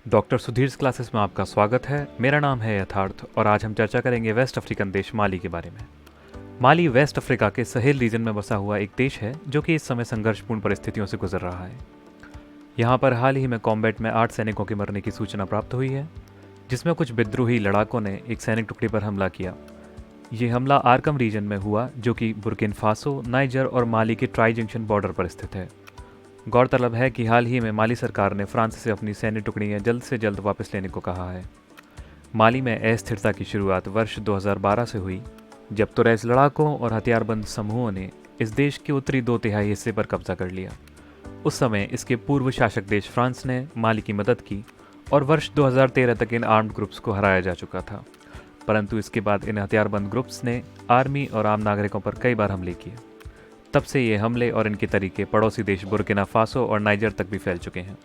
Doctor सुधीर्स classes में आपका स्वागत है। मेरा नाम है यथार्थ और आज हम चर्चा करेंगे वेस्ट अफ्रीकन देश माली के बारे में। माली वेस्ट अफ्रीका के सहेल रीजन में बसा हुआ एक देश है जो कि इस समय संघर्षपूर्ण परिस्थितियों से गुजर रहा है। यहाँ पर हाल ही में कॉम्बैट में 8 सैनिकों के मरने की सूचना प्राप्त हुई है, जिसमें कुछ विद्रोही लड़ाकों ने एक सैनिक टुकड़ी पर हमला किया। ये हमला आर्कम रीजन में हुआ, जो कि बुर्किन फासो, नाइजर और माली के ट्राई जंक्शन बॉर्डर पर स्थित है। गौरतलब है कि हाल ही में माली सरकार ने फ्रांस से अपनी सैन्य टुकड़ियां जल्द से जल्द वापस लेने को कहा है। माली में अस्थिरता की शुरुआत वर्ष 2012 से हुई, जब तुरैस लड़ाकों और हथियारबंद समूहों ने इस देश के उत्तरी 2/3 हिस्से पर कब्जा कर लिया। उस समय इसके पूर्व शासक देश फ्रांस ने माली की मदद की और वर्ष 2013 तक इन आर्म्ड ग्रुप्स को हराया जा चुका था, परंतु इसके बाद इन हथियारबंद ग्रुप्स ने आर्मी और आम नागरिकों पर कई बार हमले किए। तब से ये हमले और इनके तरीके पड़ोसी देश बुर्किना फासो और नाइजर तक भी फैल चुके हैं।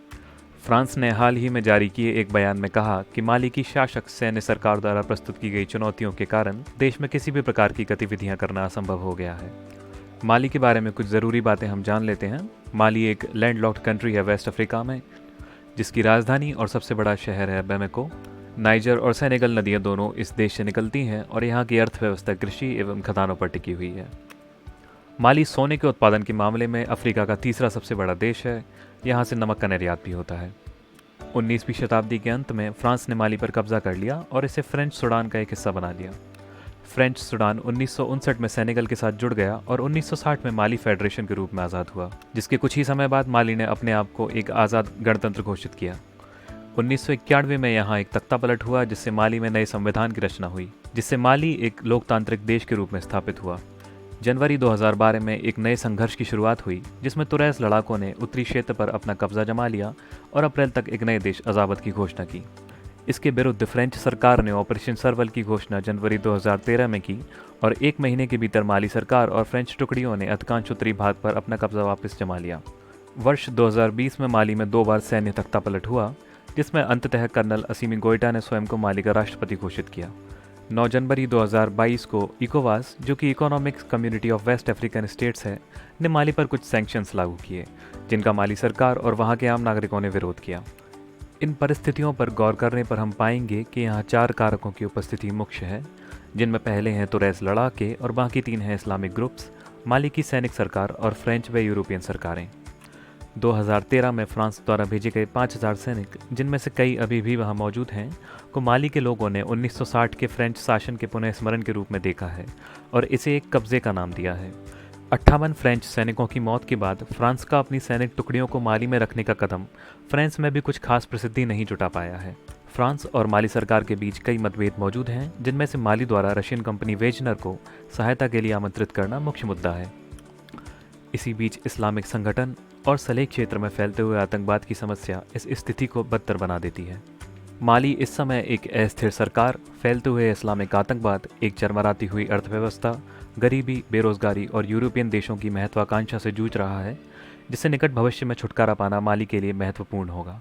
फ्रांस ने हाल ही में जारी किए एक बयान में कहा कि माली की शासक सैन्य सरकार द्वारा प्रस्तुत की गई चुनौतियों के कारण देश में किसी भी प्रकार की गतिविधियां करना असंभव हो गया है। माली के बारे में कुछ ज़रूरी बातें हम जान लेते हैं। माली एक लैंडलॉक्ड कंट्री है वेस्ट अफ्रीका में, जिसकी राजधानी और सबसे बड़ा शहर है बैमेको। नाइजर और सेनेगल नदियाँ दोनों इस देश से निकलती हैं और यहाँ की अर्थव्यवस्था कृषि एवं खदानों पर टिकी हुई है। माली सोने के उत्पादन के मामले में अफ्रीका का तीसरा सबसे बड़ा देश है। यहाँ से नमक का निर्यात भी होता है। 19वीं शताब्दी के अंत में फ्रांस ने माली पर कब्जा कर लिया और इसे फ्रेंच सूडान का एक हिस्सा बना दिया। फ्रेंच सूडान 1959 में सेनेगल के साथ जुड़ गया और 1960 में माली फेडरेशन के रूप में आज़ाद हुआ, जिसके कुछ ही समय बाद माली ने अपने आप को एक आज़ाद गणतंत्र घोषित किया। 1991 में यहाँ एक तख्ता पलट हुआ, जिससे माली में नए संविधान की रचना हुई, जिससे माली एक लोकतांत्रिक देश के रूप में स्थापित हुआ। जनवरी 2012 में एक नए संघर्ष की शुरुआत हुई, जिसमें तुरैस लड़ाकों ने उत्तरी क्षेत्र पर अपना कब्जा जमा लिया और अप्रैल तक एक नए देश अज़ावत की घोषणा की। इसके विरुद्ध फ्रेंच सरकार ने ऑपरेशन सर्वल की घोषणा जनवरी 2013 में की और एक महीने के भीतर माली सरकार और फ्रेंच टुकड़ियों ने अधिकांश उत्तरी भाग पर अपना कब्जा वापस जमा लिया। वर्ष 2020 में माली में 2 बार सैन्य तख्ता पलट हुआ, जिसमें अंततः कर्नल असीमी गोइटा ने स्वयं को माली का राष्ट्रपति घोषित किया। 9 जनवरी 2022 को इकोवास, जो कि economic community of West African states है, ने माली पर कुछ सैंक्शंस लागू किए, जिनका माली सरकार और वहां के आम नागरिकों ने विरोध किया। इन परिस्थितियों पर गौर करने पर हम पाएंगे कि यहाँ 4 कारकों की उपस्थिति मुख्य है, जिनमें पहले हैं तुरैस लड़ाके और बाकी 3 हैं इस्लामिक ग्रुप्स, माली की सैनिक सरकार और फ्रेंच व यूरोपियन सरकारें। 2013 में फ्रांस द्वारा भेजे गए 5000 सैनिक, जिनमें से कई अभी भी वहां मौजूद हैं, को माली के लोगों ने 1960 के फ्रेंच शासन के पुनः स्मरण के रूप में देखा है और इसे एक कब्जे का नाम दिया है। 58 फ्रेंच सैनिकों की मौत के बाद फ्रांस का अपनी सैनिक टुकड़ियों को माली में रखने का कदम फ्रांस में भी कुछ खास प्रसिद्धि नहीं जुटा पाया है। फ्रांस और माली सरकार के बीच कई मतभेद मौजूद हैं, जिनमें से माली द्वारा रशियन कंपनी वेजनर को सहायता के लिए आमंत्रित करना मुख्य मुद्दा है। इसी बीच इस्लामिक संगठन और सलेह क्षेत्र में फैलते हुए आतंकवाद की समस्या इस स्थिति को बदतर बना देती है। माली इस समय एक अस्थिर सरकार, फैलते हुए इस्लामिक आतंकवाद, एक चरमराती हुई अर्थव्यवस्था, गरीबी, बेरोजगारी और यूरोपियन देशों की महत्वाकांक्षा से जूझ रहा है, जिससे निकट भविष्य में छुटकारा पाना माली के लिए महत्वपूर्ण होगा।